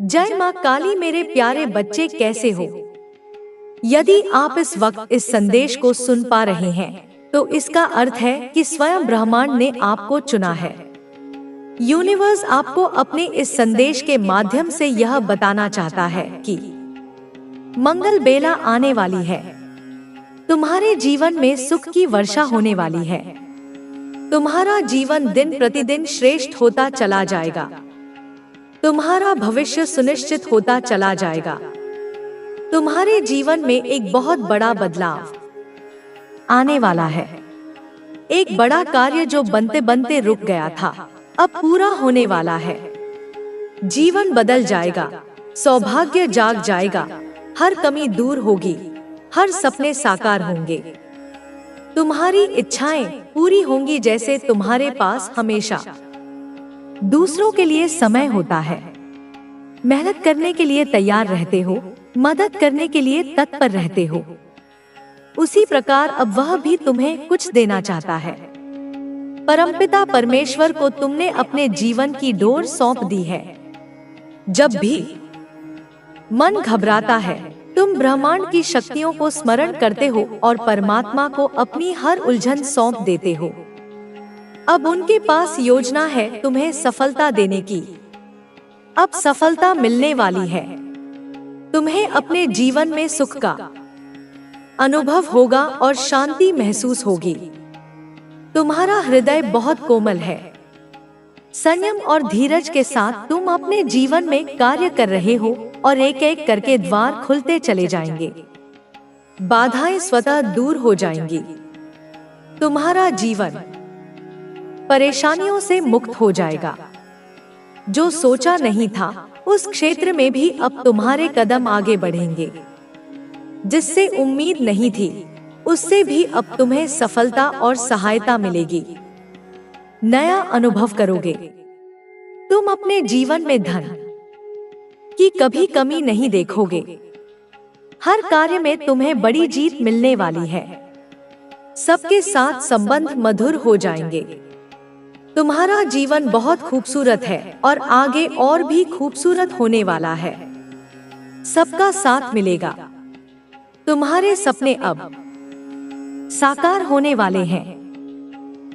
जय माँ काली मेरे प्यारे बच्चे कैसे हो। यदि आप इस वक्त इस संदेश को सुन पा रहे हैं तो इसका अर्थ है कि स्वयं ब्रह्मांड ने आपको चुना है। यूनिवर्स आपको अपने इस संदेश के माध्यम से यह बताना चाहता है कि मंगल बेला आने वाली है। तुम्हारे जीवन में सुख की वर्षा होने वाली है। तुम्हारा जीवन दिन प्रतिदिन श्रेष्ठ होता चला जाएगा। तुम्हारा भविष्य सुनिश्चित होता चला जाएगा। तुम्हारे जीवन में एक बहुत बड़ा बदलाव आने वाला है। एक बड़ा कार्य जो बनते बनते रुक गया था अब पूरा होने वाला है। जीवन बदल जाएगा, सौभाग्य जाग जाएगा, हर कमी दूर होगी, हर सपने साकार होंगे। तुम्हारी इच्छाएं पूरी होंगी जैसे तुम्हारे पास हमेशा दूसरों के लिए समय होता है। मेहनत करने के लिए तैयार रहते हो, मदद करने के लिए तत्पर रहते हो। उसी प्रकार अब वह भी तुम्हें कुछ देना चाहता है। परमपिता परमेश्वर को तुमने अपने जीवन की डोर सौंप दी है। जब भी मन घबराता है तुम ब्रह्मांड की शक्तियों को स्मरण करते हो और परमात्मा को अपनी हर उलझन सौंप देते हो। अब उनके पास योजना है तुम्हें सफलता देने की। अब सफलता मिलने वाली है। तुम्हें अपने जीवन में सुख का अनुभव होगा और शांति महसूस होगी। तुम्हारा हृदय बहुत कोमल है। संयम और धीरज के साथ तुम अपने जीवन में कार्य कर रहे हो और एक एक करके द्वार खुलते चले जाएंगे। बाधाएं स्वतः दूर हो जाएंगी। तुम्हारा जीवन परेशानियों से मुक्त हो जाएगा। जो सोचा नहीं था उस क्षेत्र में भी अब तुम्हारे कदम आगे बढ़ेंगे। जिससे उम्मीद नहीं थी उससे भी अब तुम्हें सफलता और सहायता मिलेगी। नया अनुभव करोगे। तुम अपने जीवन में धन की कभी कमी नहीं देखोगे। हर कार्य में तुम्हें बड़ी जीत मिलने वाली है। सबके साथ संबंध मधुर हो जाएंगे। तुम्हारा जीवन बहुत खूबसूरत है और आगे और भी खूबसूरत होने वाला है। सबका साथ मिलेगा। तुम्हारे सपने अब साकार होने वाले हैं।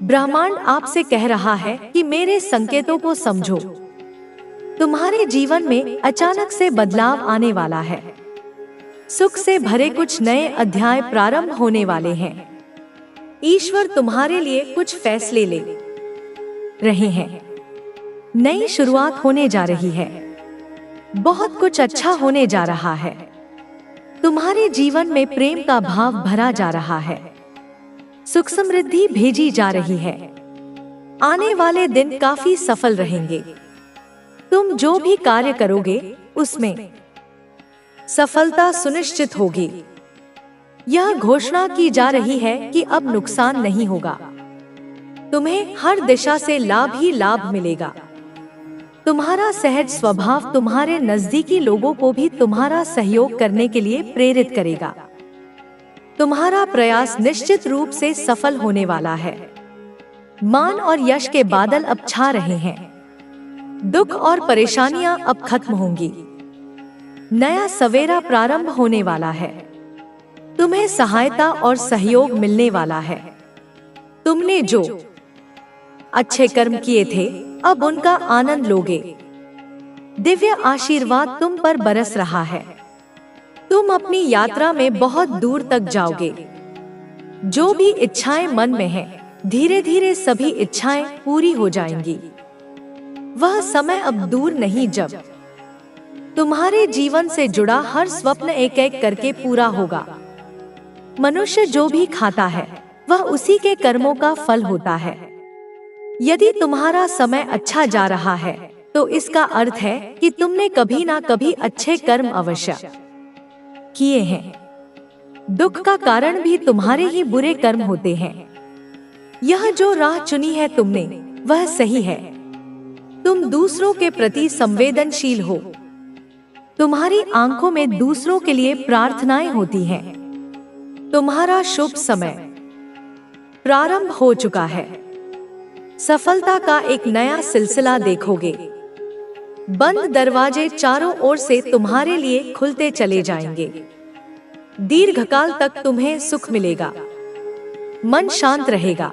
ब्रह्मांड आपसे कह रहा है कि मेरे संकेतों को समझो। तुम्हारे जीवन में अचानक से बदलाव आने वाला है। सुख से भरे कुछ नए अध्याय प्रारंभ होने वाले हैं। ईश्वर तुम्हारे लिए कुछ फैसले ले रहे हैं। नई शुरुआत होने जा रही है। बहुत कुछ अच्छा होने जा रहा है। तुम्हारे जीवन में प्रेम का भाव भरा जा रहा है। सुख समृद्धि भेजी जा रही है। आने वाले दिन काफी सफल रहेंगे। तुम जो भी कार्य करोगे उसमें सफलता सुनिश्चित होगी। यह घोषणा की जा रही है कि अब नुकसान नहीं होगा। तुम्हें हर दिशा से लाभ ही लाभ मिलेगा। तुम्हारा सहज स्वभाव तुम्हारे नजदीकी लोगों को भी तुम्हारा सहयोग करने के लिए प्रेरित करेगा। तुम्हारा प्रयास निश्चित रूप से सफल होने वाला है। मान और यश के बादल अब छा रहे हैं। दुख और परेशानियां अब खत्म होंगी। नया सवेरा प्रारंभ होने वाला है। तुम्हें सहायता और सहयोग मिलने वाला है। तुमने जो अच्छे कर्म किए थे अब उनका आनंद लोगे। दिव्य आशीर्वाद तुम पर बरस रहा है। तुम अपनी यात्रा में बहुत दूर तक जाओगे। जो भी इच्छाएं मन में हैं, धीरे धीरे सभी इच्छाएं पूरी हो जाएंगी। वह समय अब दूर नहीं जब तुम्हारे जीवन से जुड़ा हर स्वप्न एक एक करके पूरा होगा। मनुष्य जो भी खाता है वह उसी के कर्मों का फल होता है। यदि तुम्हारा समय अच्छा जा रहा है तो इसका अर्थ है कि तुमने कभी ना कभी अच्छे कर्म अवश्य किए हैं। दुख का कारण भी तुम्हारे ही बुरे कर्म होते हैं। यह जो राह चुनी है तुमने वह सही है। तुम दूसरों के प्रति संवेदनशील हो। तुम्हारी आंखों में दूसरों के लिए प्रार्थनाएं होती हैं। तुम्हारा शुभ समय प्रारंभ हो चुका है। सफलता का एक नया सिलसिला देखोगे। बंद दरवाजे चारों ओर से तुम्हारे लिए खुलते चले जाएंगे। दीर्घकाल तक तुम्हें सुख मिलेगा, मन शांत रहेगा,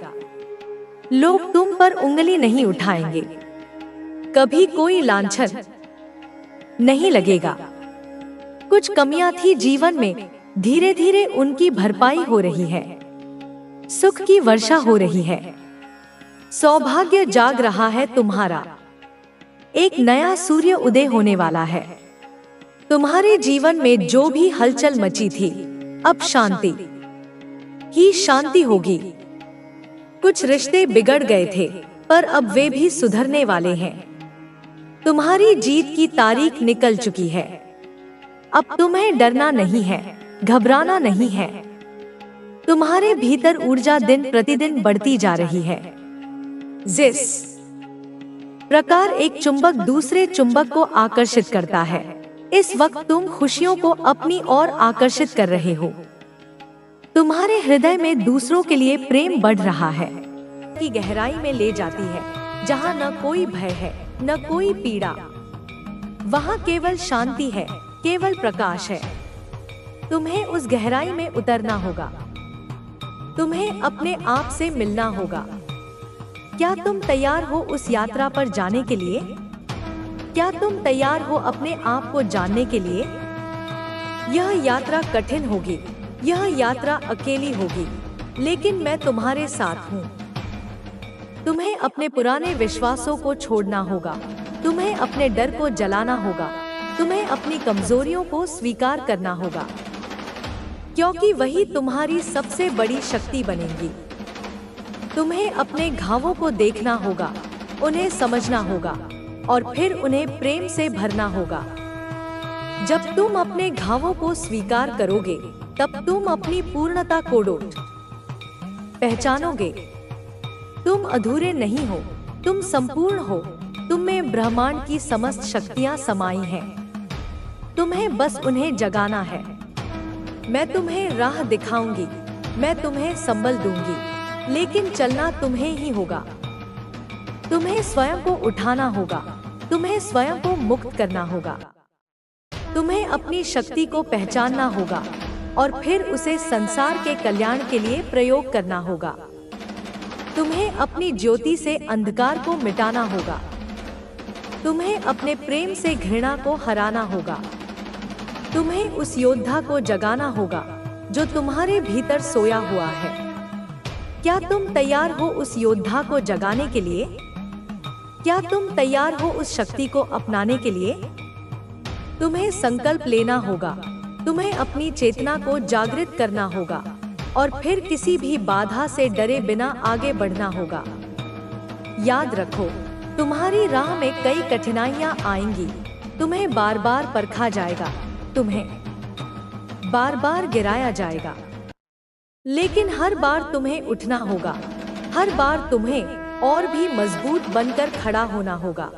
लोग तुम पर उंगली नहीं उठाएंगे, कभी कोई लांछन नहीं लगेगा। कुछ कमियां थी जीवन में, धीरे धीरे उनकी भरपाई हो रही है, सुख की वर्षा हो रही है, सौभाग्य जाग रहा है तुम्हारा, एक नया सूर्य उदय होने वाला है। तुम्हारे जीवन में जो भी हलचल मची थी, अब शांति ही शांति होगी। कुछ रिश्ते बिगड़ गए थे, पर अब वे भी सुधरने वाले हैं। तुम्हारी जीत की तारीख निकल चुकी है। अब तुम्हें डरना नहीं है, घबराना नहीं है। तुम्हारे भीतर ऊर्जा दिन प्रतिदिन बढ़ती जा रही है। जिस प्रकार एक चुंबक दूसरे चुंबक को आकर्षित करता है, इस वक्त तुम खुशियों को अपनी ओर आकर्षित कर रहे हो। तुम्हारे हृदय में दूसरों के लिए प्रेम बढ़ रहा है, की गहराई में ले जाती है, जहाँ न कोई भय है, न कोई पीड़ा। वहाँ केवल शांति है, केवल प्रकाश है। तुम्हें उस गहराई में उतरना होगा। तुम्हें अपने आप से मिलना होगा। क्या तुम तैयार हो उस यात्रा पर जाने के लिए? क्या तुम तैयार हो अपने आप को जानने के लिए? यह यात्रा कठिन होगी, यह यात्रा अकेली होगी, लेकिन मैं तुम्हारे साथ हूँ। तुम्हें अपने पुराने विश्वासों को छोड़ना होगा, तुम्हें अपने डर को जलाना होगा, तुम्हें अपनी कमजोरियों को स्वीकार करना होगा, क्योंकि वही तुम्हारी सबसे बड़ी शक्ति बनेंगी। तुम्हें अपने घावों को देखना होगा, उन्हें समझना होगा और फिर उन्हें प्रेम से भरना होगा। जब तुम अपने घावों को स्वीकार करोगे, तब तुम अपनी पूर्णता को पहचानोगे। तुम अधूरे नहीं हो, तुम संपूर्ण हो। तुम में ब्रह्मांड की समस्त शक्तियां समाई हैं। तुम्हें बस उन्हें जगाना है। मैं तुम्हें राह दिखाऊंगी, मैं तुम्हें संबल दूंगी, लेकिन चलना तुम्हें ही होगा। तुम्हें स्वयं को उठाना होगा, तुम्हें स्वयं को मुक्त करना होगा। तुम्हें अपनी शक्ति को पहचानना होगा और फिर उसे संसार के कल्याण के लिए प्रयोग करना होगा। तुम्हें अपनी ज्योति से अंधकार को मिटाना होगा। तुम्हें अपने प्रेम से घृणा को हराना होगा। तुम्हें उस योद्धा को जगाना होगा जो तुम्हारे भीतर सोया हुआ है। क्या तुम तैयार हो उस योद्धा को जगाने के लिए? क्या तुम तैयार हो उस शक्ति को अपनाने के लिए? तुम्हें संकल्प लेना होगा, तुम्हें अपनी चेतना को जागृत करना होगा और फिर किसी भी बाधा से डरे बिना आगे बढ़ना होगा। याद रखो, तुम्हारी राह में कई कठिनाइयां आएंगी। तुम्हें बार बार परखा जाएगा, तुम्हें बार बार गिराया जाएगा, लेकिन हर बार तुम्हें उठना होगा। हर बार तुम्हें और भी मजबूत बनकर खड़ा होना होगा,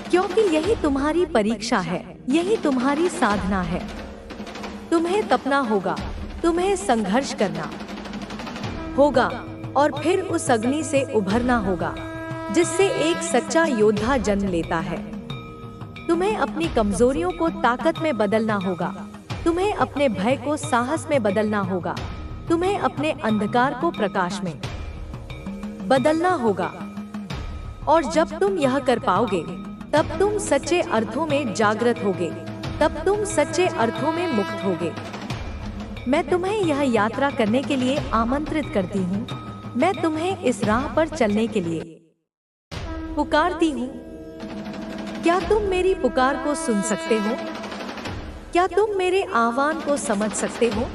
क्योंकि यही तुम्हारी परीक्षा है, यही तुम्हारी साधना है। तुम्हें तपना होगा, तुम्हें संघर्ष करना होगा और फिर उस अग्नि से उभरना होगा जिससे एक सच्चा योद्धा जन्म लेता है। तुम्हें अपनी कमजोरियों को ताकत में बदलना होगा, तुम्हें अपने भय को साहस में बदलना होगा, तुम्हें अपने अंधकार को प्रकाश में बदलना होगा। और जब तुम यह कर पाओगे, तब तुम सच्चे अर्थों में जागृत होगे, तब तुम सच्चे अर्थों में मुक्त होगे। मैं तुम्हें यह यात्रा करने के लिए आमंत्रित करती हूँ। मैं तुम्हें इस राह पर चलने के लिए पुकारती हूँ। क्या तुम मेरी पुकार को सुन सकते हो? क्या तुम मेरे आह्वान को समझ सकते हो?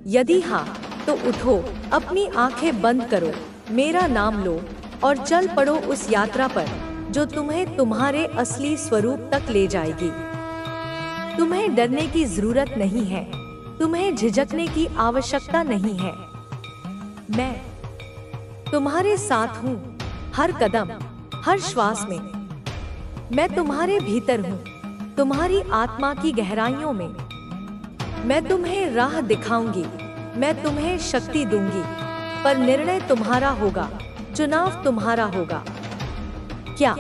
यदि हाँ, तो उठो, अपनी आंखें बंद करो, मेरा नाम लो और चल पड़ो उस यात्रा पर जो तुम्हें तुम्हारे असली स्वरूप तक ले जाएगी। तुम्हें डरने की जरूरत नहीं है, तुम्हें झिझकने की आवश्यकता नहीं है। मैं तुम्हारे साथ हूँ, हर कदम, हर श्वास में। मैं तुम्हारे भीतर हूँ, तुम्हारी आत्मा की गहराइयों में। मैं तुम्हें राह दिखाऊंगी, मैं तुम्हें शक्ति दूंगी, पर निर्णय तुम्हारा होगा, चुनाव तुम्हारा होगा। क्या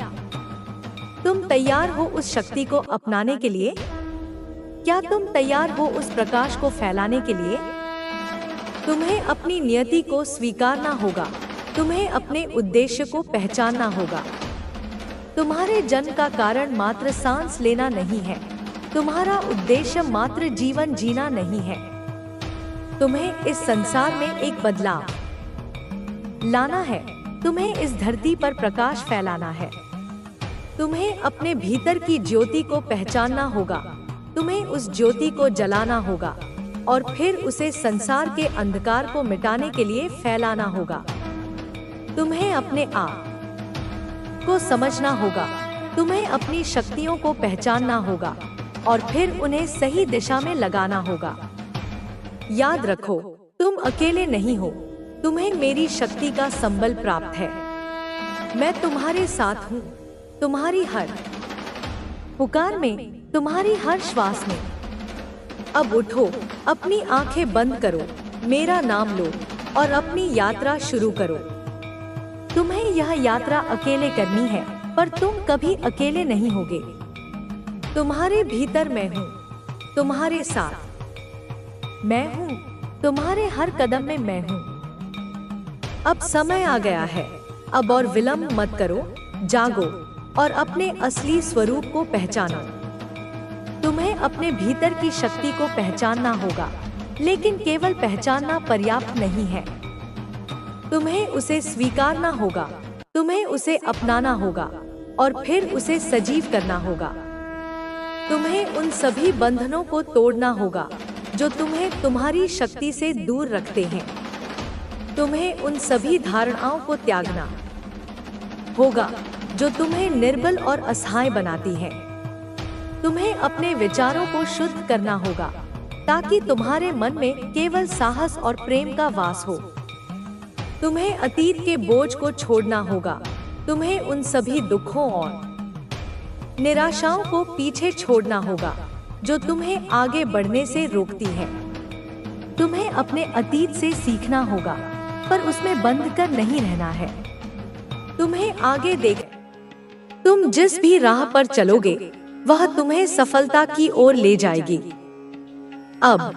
तुम तैयार हो उस शक्ति को अपनाने के लिए? क्या तुम तैयार हो उस प्रकाश को फैलाने के लिए? तुम्हें अपनी नियति को स्वीकारना होगा। तुम्हें अपने उद्देश्य को पहचानना होगा। तुम्हारे जन्म का कारण मात्र सांस लेना नहीं है। तुम्हारा उद्देश्य मात्र जीवन जीना नहीं है। तुम्हें इस संसार में एक बदलाव लाना है। तुम्हें इस धरती पर प्रकाश फैलाना है। तुम्हें अपने भीतर की ज्योति को पहचानना होगा। तुम्हें उस ज्योति को जलाना होगा और फिर उसे संसार के अंधकार को मिटाने के लिए फैलाना होगा। तुम्हें अपने आप को समझना होगा। तुम्हें अपनी शक्तियों को पहचानना होगा और फिर उन्हें सही दिशा में लगाना होगा। याद रखो, तुम अकेले नहीं हो। तुम्हें मेरी शक्ति का संबल प्राप्त है। मैं तुम्हारे साथ हूँ, तुम्हारी हर पुकार में, तुम्हारी हर श्वास में। अब उठो, अपनी आंखें बंद करो, मेरा नाम लो और अपनी यात्रा शुरू करो। तुम्हें यह यात्रा अकेले करनी है, पर तुम कभी अकेले नहीं होगे। तुम्हारे भीतर मैं हूँ, तुम्हारे साथ मैं हूँ, तुम्हारे हर कदम में मैं हूँ। अब समय आ गया है। अब और विलंब मत करो, जागो और अपने असली स्वरूप को पहचानो। तुम्हें अपने भीतर की शक्ति को पहचानना होगा, लेकिन केवल पहचानना पर्याप्त नहीं है। तुम्हें उसे स्वीकारना होगा, तुम्हें उसे अपनाना होगा और फिर उसे सजीव करना होगा। तुम्हें उन सभी बंधनों को तोड़ना होगा जो तुम्हें तुम्हारी शक्ति से दूर रखते हैं। तुम्हें उन सभी धारणाओं को त्यागना होगा जो तुम्हें निर्बल और असहाय बनाती है। तुम्हें अपने विचारों को शुद्ध करना होगा ताकि तुम्हारे मन में केवल साहस और प्रेम का वास हो। तुम्हें अतीत के बोझ को छोड़ना होगा। तुम्हें उन सभी दुखों और निराशाओं को पीछे छोड़ना होगा जो तुम्हें आगे बढ़ने से रोकती है। तुम्हें अपने अतीत से सीखना होगा, पर उसमें बंद कर नहीं रहना है। तुम्हें आगे देख। तुम जिस भी राह पर चलोगे वह तुम्हें सफलता की ओर ले जाएगी। अब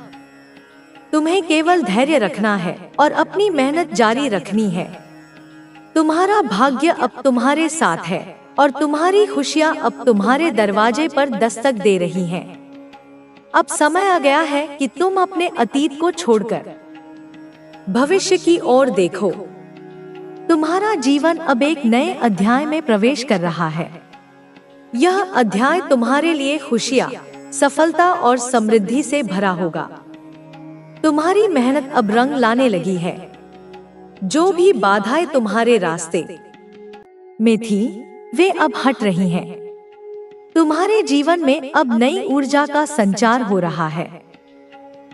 तुम्हें केवल धैर्य रखना है और अपनी मेहनत जारी रखनी है। तुम्हारा भाग्य अब तुम्हारे साथ है और तुम्हारी खुशियां अब तुम्हारे दरवाजे पर दस्तक दे रही हैं। अब समय आ गया है कि तुम अपने अतीत को छोड़कर भविष्य की ओर देखो। तुम्हारा जीवन अब एक नए अध्याय में प्रवेश कर रहा है। यह अध्याय तुम्हारे लिए खुशियां, सफलता और समृद्धि से भरा होगा। तुम्हारी मेहनत अब रंग लाने लगी है। जो भी बाधाएं तुम्हारे रास्ते में थी, वे अब हट रही हैं। तुम्हारे जीवन में अब नई ऊर्जा का संचार हो रहा है।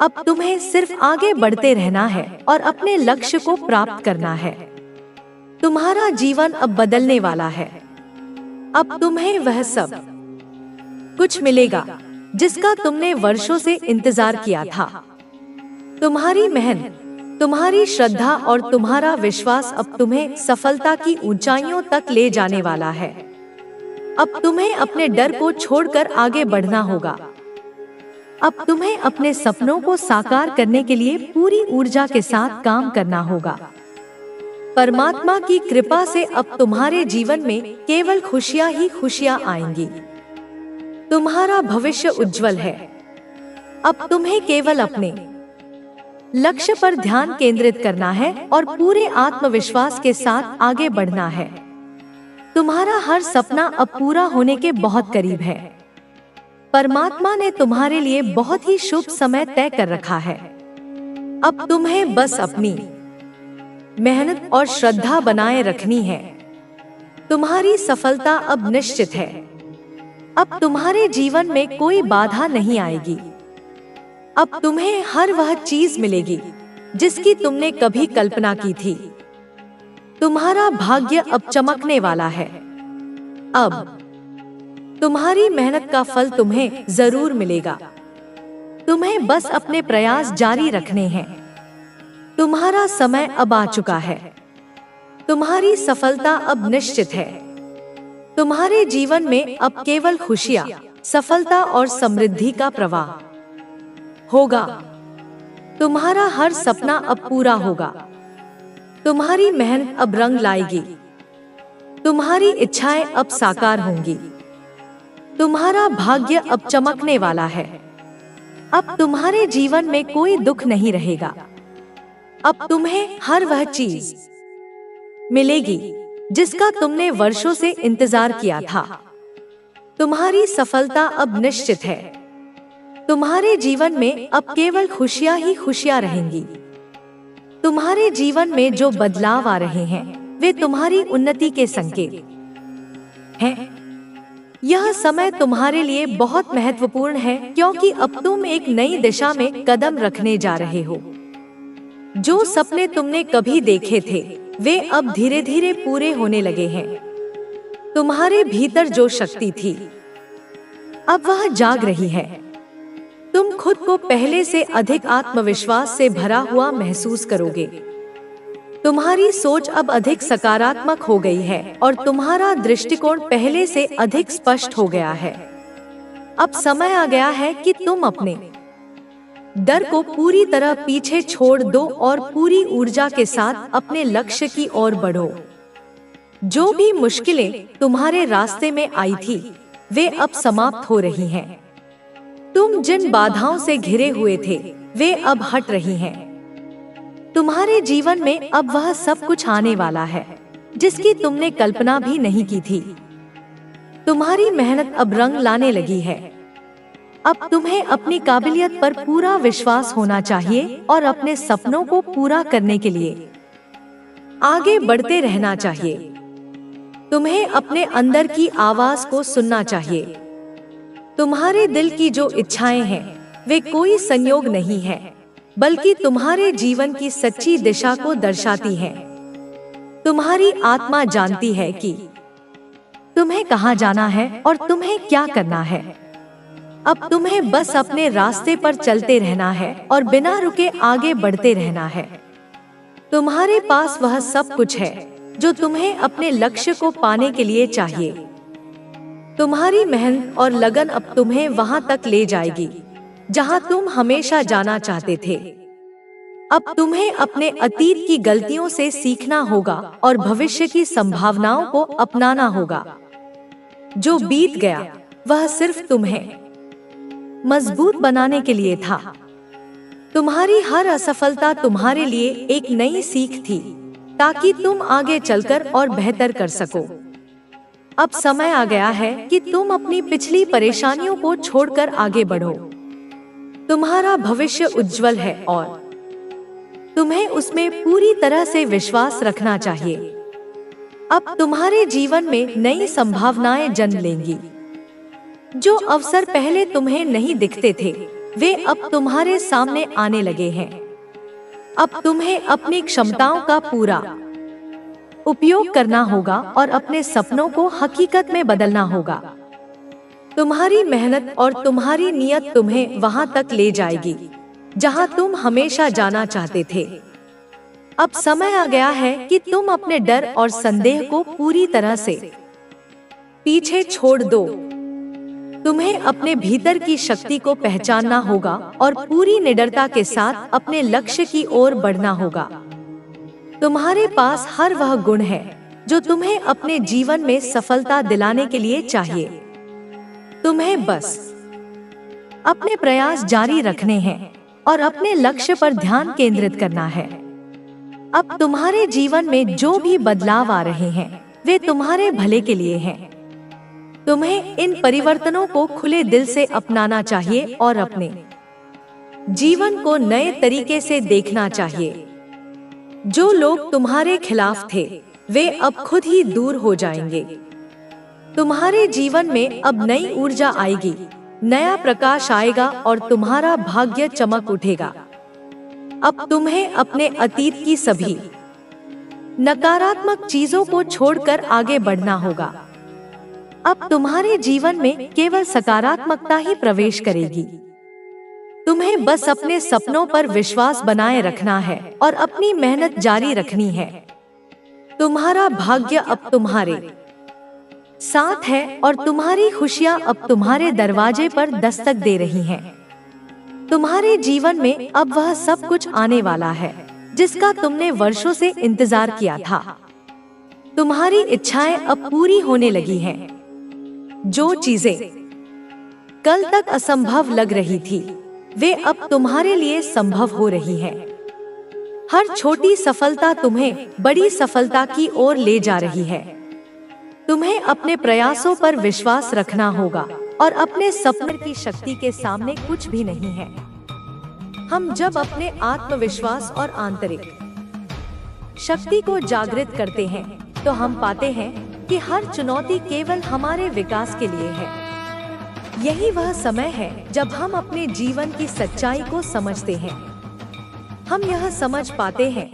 अब तुम्हें सिर्फ आगे बढ़ते रहना है और अपने लक्ष्य को प्राप्त करना है। तुम्हारा जीवन अब बदलने वाला है। अब तुम्हें वह सब कुछ मिलेगा जिसका तुमने वर्षों से इंतजार किया था। तुम्हारी मेहनत, तुम्हारी श्रद्धा और तुम्हारा विश्वास अब तुम्हें सफलता की ऊंचाइयों तक ले जाने वाला है। अब तुम्हें अपने डर को छोड़कर आगे बढ़ना होगा। अब तुम्हें अपने सपनों को साकार करने के लिए पूरी ऊर्जा के साथ काम करना होगा। परमात्मा की कृपा से अब तुम्हारे जीवन में केवल खुशियां ही खुशियां आएंगी। तुम्हारा भविष्य उज्जवल है। अब तुम्हें केवल अपने लक्ष्य पर ध्यान केंद्रित करना है और पूरे आत्मविश्वास के साथ आगे बढ़ना है। तुम्हारा हर सपना अब पूरा होने के बहुत करीब है। परमात्मा ने तुम्हारे लिए बहुत ही शुभ समय तय कर रखा है। अब तुम्हें बस अपनी मेहनत और श्रद्धा बनाए रखनी है। तुम्हारी सफलता अब निश्चित है। अब तुम्हारे जीवन में कोई बाधा नहीं आएगी। अब तुम्हें हर वह चीज मिलेगी जिसकी तुमने कभी कल्पना की थी। तुम्हारा भाग्य अब चमकने वाला है। अब तुम्हारी मेहनत का फल तुम्हें जरूर मिलेगा। तुम्हें बस अपने प्रयास जारी रखने हैं। तुम्हारा समय अब आ चुका है। तुम्हारी सफलता अब निश्चित है। तुम्हारे जीवन में अब केवल खुशियाँ, सफलता और समृद्धि का प्रवाह होगा। तुम्हारा हर सपना अब पूरा होगा। तुम्हारी मेहनत अब रंग लाएगी। तुम्हारी इच्छाएं अब साकार होंगी। तुम्हारा भाग्य अब चमकने वाला है। अब तुम्हारे जीवन में कोई दुख नहीं रहेगा। अब तुम्हें हर वह चीज मिलेगी जिसका तुमने वर्षों से इंतजार किया था। तुम्हारी सफलता अब निश्चित है। तुम्हारे जीवन में अब केवल खुशियां ही खुशियां रहेंगी। तुम्हारे जीवन में जो बदलाव आ रहे हैं वे तुम्हारी उन्नति के संकेत हैं। यह समय तुम्हारे लिए बहुत महत्वपूर्ण है, क्योंकि अब तुम एक नई दिशा में कदम रखने जा रहे हो। जो सपने तुमने कभी देखे थे वे अब धीरे धीरे पूरे होने लगे हैं। तुम्हारे भीतर जो शक्ति थी अब वह जाग रही है। तुम खुद को पहले से अधिक आत्मविश्वास से भरा हुआ महसूस करोगे। तुम्हारी सोच अब अधिक सकारात्मक हो गई है और तुम्हारा दृष्टिकोण पहले से अधिक स्पष्ट हो गया है। अब समय आ गया है कि तुम अपने डर को पूरी तरह पीछे छोड़ दो और पूरी ऊर्जा के साथ अपने लक्ष्य की ओर बढ़ो। जो भी मुश्किलें तुम्हारे रास्ते में आई थी वे अब समाप्त हो रही हैं। तुम जिन बाधाओं से घिरे हुए थे वे अब हट रही हैं। तुम्हारे जीवन में अब वह सब कुछ आने वाला है जिसकी तुमने कल्पना भी नहीं की थी। तुम्हारी मेहनत अब रंग लाने लगी है। अब तुम्हें अपनी काबिलियत पर पूरा विश्वास होना चाहिए और अपने सपनों को पूरा करने के लिए आगे बढ़ते रहना चाहिए। तुम्हें अपने अंदर की आवाज को सुनना चाहिए। तुम्हारे दिल की जो इच्छाएं हैं वे कोई संयोग नहीं है, बल्कि तुम्हारे जीवन की सच्ची दिशा को दर्शाती हैं। तुम्हारी आत्मा जानती है कि तुम्हें कहाँ जाना है और तुम्हें क्या करना है। अब तुम्हें बस अपने रास्ते पर चलते रहना है और बिना रुके आगे बढ़ते रहना है। तुम्हारे पास वह सब कुछ है जो तुम्हें अपने लक्ष्य को पाने के लिए चाहिए। तुम्हारी मेहनत और लगन अब तुम्हें वहां तक ले जाएगी जहां तुम हमेशा जाना चाहते थे। अब तुम्हें अपने अतीत की गलतियों से सीखना होगा और भविष्य की संभावनाओं को अपनाना होगा। जो बीत गया वह सिर्फ तुम्हें मजबूत बनाने के लिए था। तुम्हारी हर असफलता तुम्हारे लिए एक नई सीख थी, ताकि तुम आगे चलकर और बेहतर कर सको। अब समय आ गया है कि तुम अपनी पिछली परेशानियों को छोड़कर आगे बढ़ो। तुम्हारा भविष्य उज्जवल है और तुम्हें उसमें पूरी तरह से विश्वास रखना चाहिए। अब तुम्हारे जीवन में नई संभावनाएं जन्म लेंगी। जो अवसर पहले तुम्हें नहीं दिखते थे वे अब तुम्हारे सामने आने लगे हैं। अब तुम्हें अपनी क्षमताओं का पूरा उपयोग करना होगा और अपने सपनों को हकीकत में बदलना होगा। तुम्हारी मेहनत और तुम्हारी नियत तुम्हें वहां तक ले जाएगी जहां तुम हमेशा जाना चाहते थे। अब समय आ गया है कि तुम अपने डर और संदेह को पूरी तरह से पीछे छोड़ दो। तुम्हें अपने भीतर की शक्ति को पहचानना होगा और पूरी निडरता के साथ अपने लक्ष्य की ओर बढ़ना होगा। तुम्हारे पास हर वह गुण है जो तुम्हें अपने जीवन में सफलता दिलाने के लिए चाहिए। तुम्हें बस अपने प्रयास जारी रखने हैं और अपने लक्ष्य पर ध्यान केंद्रित करना है। अब तुम्हारे जीवन में जो भी बदलाव आ रहे हैं वे तुम्हारे भले के लिए हैं। तुम्हें इन परिवर्तनों को खुले दिल से अपनाना चाहिए और अपने जीवन को नए तरीके से देखना चाहिए। जो लोग तुम्हारे खिलाफ थे वे अब खुद ही दूर हो जाएंगे। तुम्हारे जीवन में अब नई ऊर्जा आएगी, नया प्रकाश आएगा और तुम्हारा भाग्य चमक उठेगा। अब तुम्हें अपने अतीत की सभी नकारात्मक चीजों को छोड़कर आगे बढ़ना होगा। अब तुम्हारे जीवन में केवल सकारात्मकता ही प्रवेश करेगी। तुम्हें बस अपने सपनों पर विश्वास बनाए रखना है और अपनी मेहनत जारी रखनी है। तुम्हारा भाग्य अब तुम्हारे साथ है और तुम्हारी खुशियाँ अब तुम्हारे दरवाजे पर दस्तक दे रही हैं। तुम्हारे जीवन में अब वह सब कुछ आने वाला है जिसका तुमने वर्षों से इंतजार किया था। तुम्हारी इच्छाएं अब पूरी होने लगी हैं। जो चीजें कल तक असंभव लग रही थी, वे अब तुम्हारे लिए संभव हो रही हैं। हर छोटी सफलता तुम्हें बड़ी सफलता की ओर ले जा रही है। तुम्हें अपने प्रयासों पर विश्वास रखना होगा और अपने सपने की शक्ति के सामने कुछ भी नहीं है। हम जब अपने आत्मविश्वास और आंतरिक शक्ति को जागृत करते हैं, तो हम पाते हैं कि हर चुनौती केवल हमारे विकास के लिए है। यही वह समय है जब हम अपने जीवन की सच्चाई को समझते हैं। हम यह समझ पाते हैं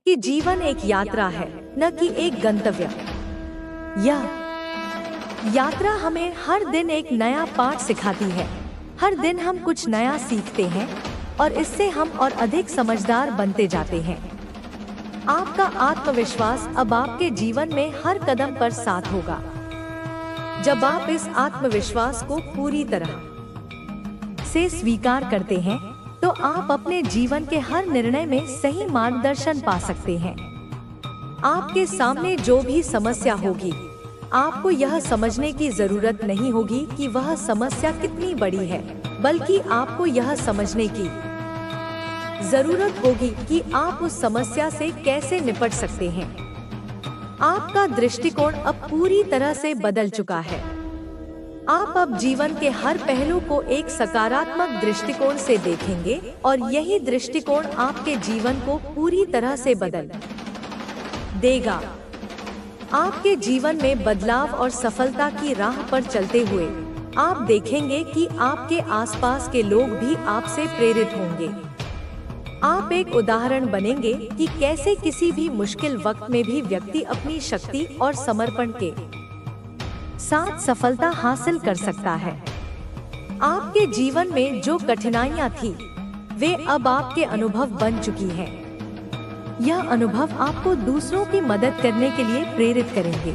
कि जीवन एक यात्रा है, न कि एक गंतव्य। यह यात्रा हमें हर दिन एक नया पाठ सिखाती है। हर दिन हम कुछ नया सीखते हैं और इससे हम और अधिक समझदार बनते जाते हैं। आपका आत्मविश्वास अब आपके जीवन में हर कदम पर साथ होगा। जब आप इस आत्मविश्वास को पूरी तरह से स्वीकार करते हैं, तो आप अपने जीवन के हर निर्णय में सही मार्गदर्शन पा सकते हैं। आपके सामने जो भी समस्या होगी, आपको यह समझने की जरूरत नहीं होगी कि वह समस्या कितनी बड़ी है, बल्कि आपको यह समझने की जरूरत होगी कि आप उस समस्या से कैसे निपट सकते हैं। आपका दृष्टिकोण अब पूरी तरह से बदल चुका है। आप अब जीवन के हर पहलू को एक सकारात्मक दृष्टिकोण से देखेंगे और यही दृष्टिकोण आपके जीवन को पूरी तरह से बदल देगा। आपके जीवन में बदलाव और सफलता की राह पर चलते हुए आप देखेंगे कि आपके आसपास के लोग भी आपसे प्रेरित होंगे। आप एक उदाहरण बनेंगे कि कैसे किसी भी मुश्किल वक्त में भी व्यक्ति अपनी शक्ति और समर्पण के साथ सफलता हासिल कर सकता है। आपके जीवन में जो कठिनाइयां थी, वे अब आपके अनुभव बन चुकी हैं। यह अनुभव आपको दूसरों की मदद करने के लिए प्रेरित करेंगे।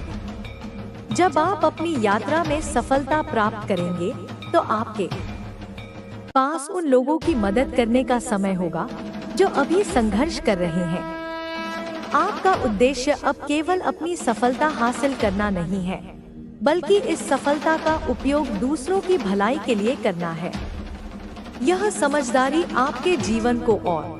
जब आप अपनी यात्रा में सफलता प्राप्त करेंगे, तो आपके पास उन लोगों की मदद करने का समय होगा जो अभी संघर्ष कर रहे हैं। आपका उद्देश्य अब केवल अपनी सफलता हासिल करना नहीं है, बल्कि इस सफलता का उपयोग दूसरों की भलाई के लिए करना है। यह समझदारी आपके जीवन को और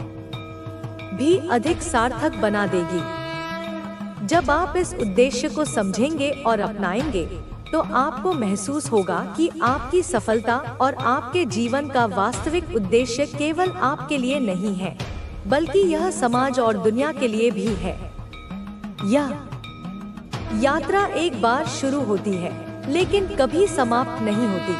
भी अधिक सार्थक बना देगी। जब आप इस उद्देश्य को समझेंगे और अपनाएंगे, तो आपको महसूस होगा कि आपकी सफलता और आपके जीवन का वास्तविक उद्देश्य केवल आपके लिए नहीं है, बल्कि यह समाज और दुनिया के लिए भी है। यह यात्रा एक बार शुरू होती है, लेकिन कभी समाप्त नहीं होती।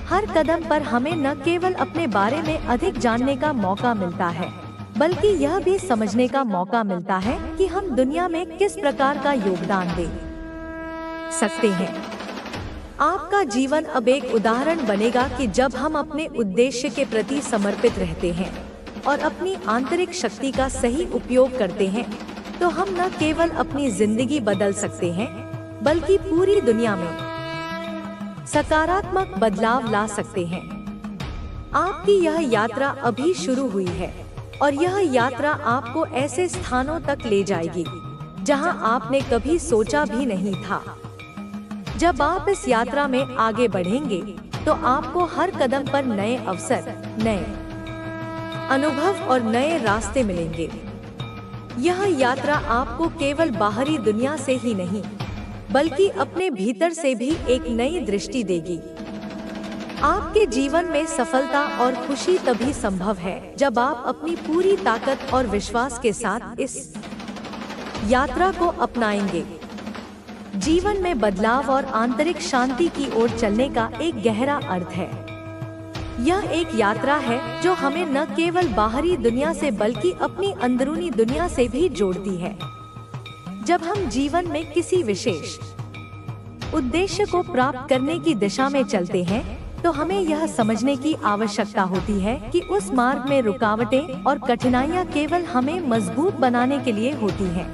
हर कदम पर हमें न केवल अपने बारे में अधिक जानने का मौका मिलता है, बल्कि यह भी समझने का मौका मिलता है कि हम दुनिया में किस प्रकार का योगदान दे सकते हैं। आपका जीवन अब एक उदाहरण बनेगा कि जब हम अपने उद्देश्य के प्रति समर्पित रहते हैं और अपनी आंतरिक शक्ति का सही उपयोग करते हैं, तो हम न केवल अपनी जिंदगी बदल सकते हैं, बल्कि पूरी दुनिया में सकारात्मक बदलाव ला सकते हैं। आपकी यह यात्रा अभी शुरू हुई है और यह यात्रा आपको ऐसे स्थानों तक ले जाएगी जहां आपने कभी सोचा भी नहीं था। जब आप इस यात्रा में आगे बढ़ेंगे, तो आपको हर कदम पर नए अवसर, नए अनुभव और नए रास्ते मिलेंगे। यह यात्रा आपको केवल बाहरी दुनिया से ही नहीं, बल्कि अपने भीतर से भी एक नई दृष्टि देगी। आपके जीवन में सफलता और खुशी तभी संभव है जब आप अपनी पूरी ताकत और विश्वास के साथ इस यात्रा को अपनाएंगे। जीवन में बदलाव और आंतरिक शांति की ओर चलने का एक गहरा अर्थ है। यह एक यात्रा है जो हमें न केवल बाहरी दुनिया से बल्कि अपनी अंदरूनी दुनिया से भी जोड़ती है। जब हम जीवन में किसी विशेष उद्देश्य को प्राप्त करने की दिशा में चलते हैं, तो हमें यह समझने की आवश्यकता होती है कि उस मार्ग में रुकावटें और कठिनाइयां केवल हमें मजबूत बनाने के लिए होती हैं।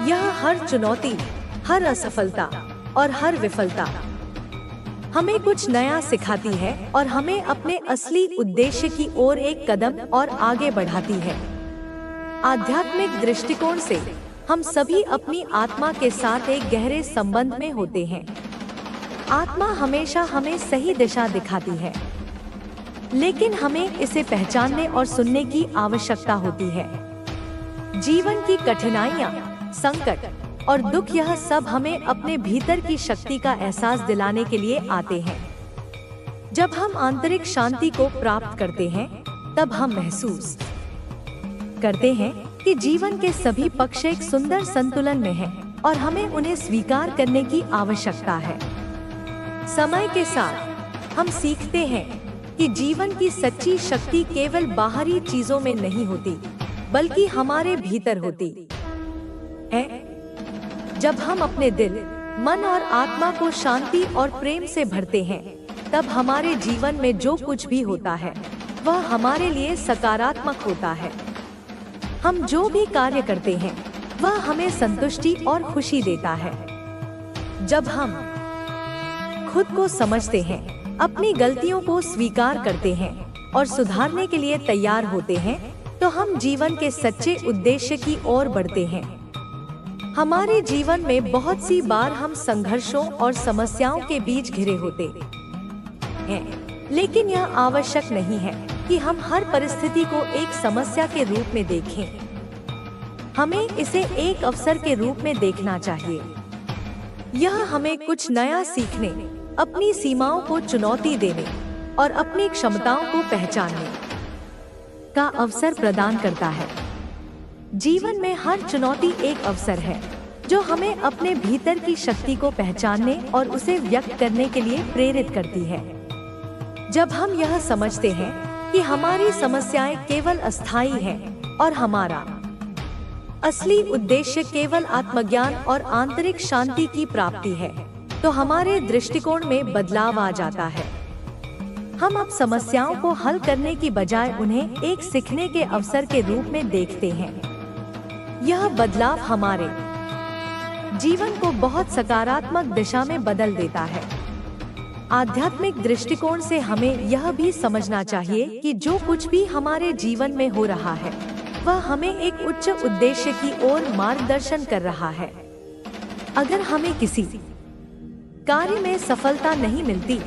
यह हर चुनौती, हर असफलता, और हर विफलता हमें कुछ नया सिखाती है और हमें अपने असली उद्देश्य की ओर एक कदम और आगे बढ़ाती है। आध्यात्मिक दृष्टिकोण से हम सभी अपनी आत्मा के साथ एक गहरे संबंध में होते हैं। आत्मा हमेशा हमें सही दिशा दिखाती है, लेकिन हमें इसे पहचानने और सुनने की आवश्यकता होती है। जीवन की कठिनाइयाँ, संकट और दुख, यह सब हमें अपने भीतर की शक्ति का एहसास दिलाने के लिए आते हैं। जब हम आंतरिक शांति को प्राप्त करते हैं, तब हम महसूस करते हैं कि जीवन के सभी पक्ष एक सुंदर संतुलन में हैं और हमें उन्हें स्वीकार करने की आवश्यकता है। समय के साथ हम सीखते हैं कि जीवन की सच्ची शक्ति केवल बाहरी चीजों में नहीं होती, बल्कि हमारे भीतर होती है। जब हम अपने दिल, मन और आत्मा को शांति और प्रेम से भरते हैं, तब हमारे जीवन में जो कुछ भी होता है वह हमारे लिए सकारात्मक होता है। हम जो भी कार्य करते हैं वह हमें संतुष्टि और खुशी देता है। जब हम खुद को समझते हैं, अपनी गलतियों को स्वीकार करते हैं और सुधारने के लिए तैयार होते हैं, तो हम जीवन के सच्चे उद्देश्य की ओर बढ़ते हैं। हमारे जीवन में बहुत सी बार हम संघर्षों और समस्याओं के बीच घिरे होते हैं, लेकिन यह आवश्यक नहीं है कि हम हर परिस्थिति को एक समस्या के रूप में देखें। हमें इसे एक अवसर के रूप में देखना चाहिए। यह हमें कुछ नया सीखने, अपनी सीमाओं को चुनौती देने और अपनी क्षमताओं को पहचानने का अवसर प्रदान करता है। जीवन में हर चुनौती एक अवसर है जो हमें अपने भीतर की शक्ति को पहचानने और उसे व्यक्त करने के लिए प्रेरित करती है। जब हम यह समझते हैं कि हमारी समस्याएं केवल अस्थायी हैं और हमारा असली उद्देश्य केवल आत्मज्ञान और आंतरिक शांति की प्राप्ति है, तो हमारे दृष्टिकोण में बदलाव आ जाता है। हम अब समस्याओं को हल करने की बजाय उन्हें एक सीखने के अवसर के रूप में देखते हैं। यह बदलाव हमारे जीवन को बहुत सकारात्मक दिशा में बदल देता है। आध्यात्मिक दृष्टिकोण से हमें यह भी समझना चाहिए कि जो कुछ भी हमारे जीवन में हो रहा है वह हमें एक उच्च उद्देश्य की ओर मार्गदर्शन कर रहा है। अगर हमें किसी कार्य में सफलता नहीं मिलती,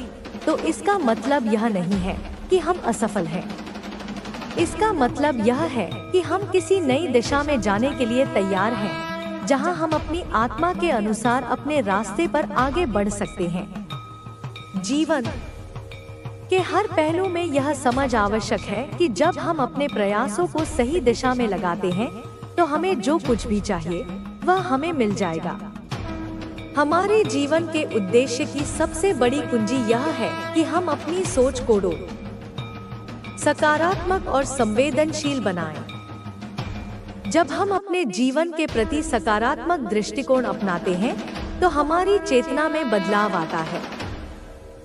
तो इसका मतलब यह नहीं है कि हम असफल हैं। इसका मतलब यह है कि हम किसी नई दिशा में जाने के लिए तैयार हैं, जहां हम अपनी आत्मा के अनुसार अपने रास्ते पर आगे बढ़ सकते हैं। जीवन के हर पहलू में यह समझ आवश्यक है कि जब हम अपने प्रयासों को सही दिशा में लगाते हैं, तो हमें जो कुछ भी चाहिए वह हमें मिल जाएगा। हमारे जीवन के उद्देश्य की सबसे बड़ी कुंजी यह है कि हम अपनी सोच को सकारात्मक और संवेदनशील बनाएं। जब हम अपने जीवन के प्रति सकारात्मक दृष्टिकोण अपनाते हैं, तो हमारी चेतना में बदलाव आता है।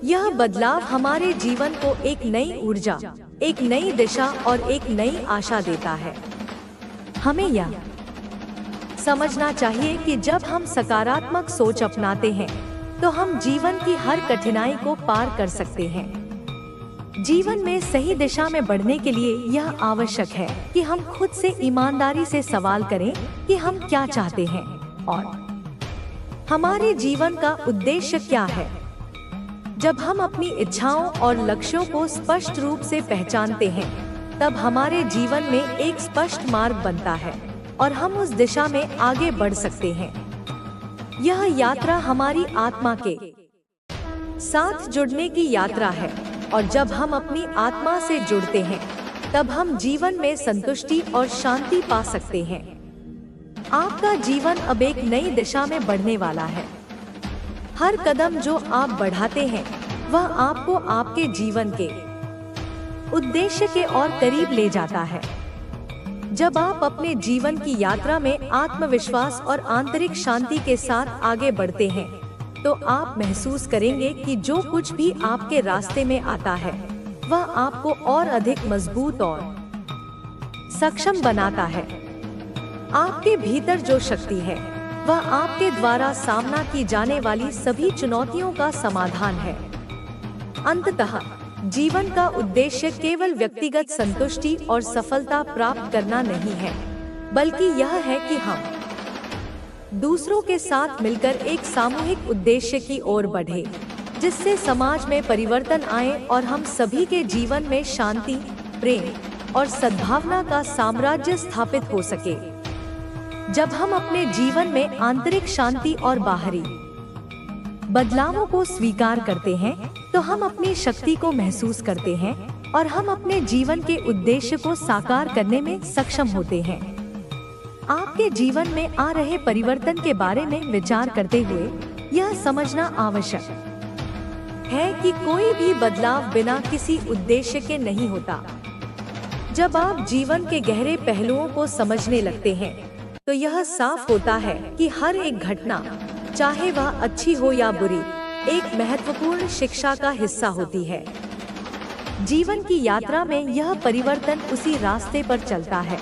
यह बदलाव हमारे जीवन को एक नई ऊर्जा, एक नई दिशा और एक नई आशा देता है। हमें यह समझना चाहिए कि जब हम सकारात्मक सोच अपनाते हैं, तो हम जीवन की हर कठिनाई को पार कर सकते हैं। जीवन में सही दिशा में बढ़ने के लिए यह आवश्यक है कि हम खुद से ईमानदारी से सवाल करें कि हम क्या चाहते हैं और हमारे जीवन का उद्देश्य क्या है। जब हम अपनी इच्छाओं और लक्ष्यों को स्पष्ट रूप से पहचानते हैं, तब हमारे जीवन में एक स्पष्ट मार्ग बनता है और हम उस दिशा में आगे बढ़ सकते हैं। यह यात्रा हमारी आत्मा के साथ जुड़ने की यात्रा है, और जब हम अपनी आत्मा से जुड़ते हैं, तब हम जीवन में संतुष्टि और शांति पा सकते हैं। आपका जीवन अब एक नई दिशा में बढ़ने वाला है। हर कदम जो आप बढ़ाते हैं, वह आपको आपके जीवन के उद्देश्य के और करीब ले जाता है। जब आप अपने जीवन की यात्रा में आत्मविश्वास और आंतरिक शांति के साथ आगे बढ़ते हैं, तो आप महसूस करेंगे कि जो कुछ भी आपके रास्ते में आता है, वह आपको और अधिक मजबूत और सक्षम बनाता है। आपके भीतर जो शक्ति है, वह आपके द्वारा सामना की जाने वाली सभी चुनौतियों का समाधान है। अंततः जीवन का उद्देश्य केवल व्यक्तिगत संतुष्टि और सफलता प्राप्त करना नहीं है, बल्कि यह है कि हम दूसरों के साथ मिलकर एक सामूहिक उद्देश्य की ओर बढ़े, जिससे समाज में परिवर्तन आए और हम सभी के जीवन में शांति, प्रेम और सद्भावना का साम्राज्य स्थापित हो सके। जब हम अपने जीवन में आंतरिक शांति और बाहरी बदलावों को स्वीकार करते हैं, तो हम अपनी शक्ति को महसूस करते हैं और हम अपने जीवन के उद्देश्य को साकार करने में सक्षम होते हैं। आपके जीवन में आ रहे परिवर्तन के बारे में विचार करते हुए यह समझना आवश्यक है कि कोई भी बदलाव बिना किसी उद्देश्य के नहीं होता। जब आप जीवन के गहरे पहलुओं को समझने लगते हैं, तो यह साफ होता है कि हर एक घटना, चाहे वह अच्छी हो या बुरी, एक महत्वपूर्ण शिक्षा का हिस्सा होती है। जीवन की यात्रा में यह परिवर्तन उसी रास्ते पर चलता है।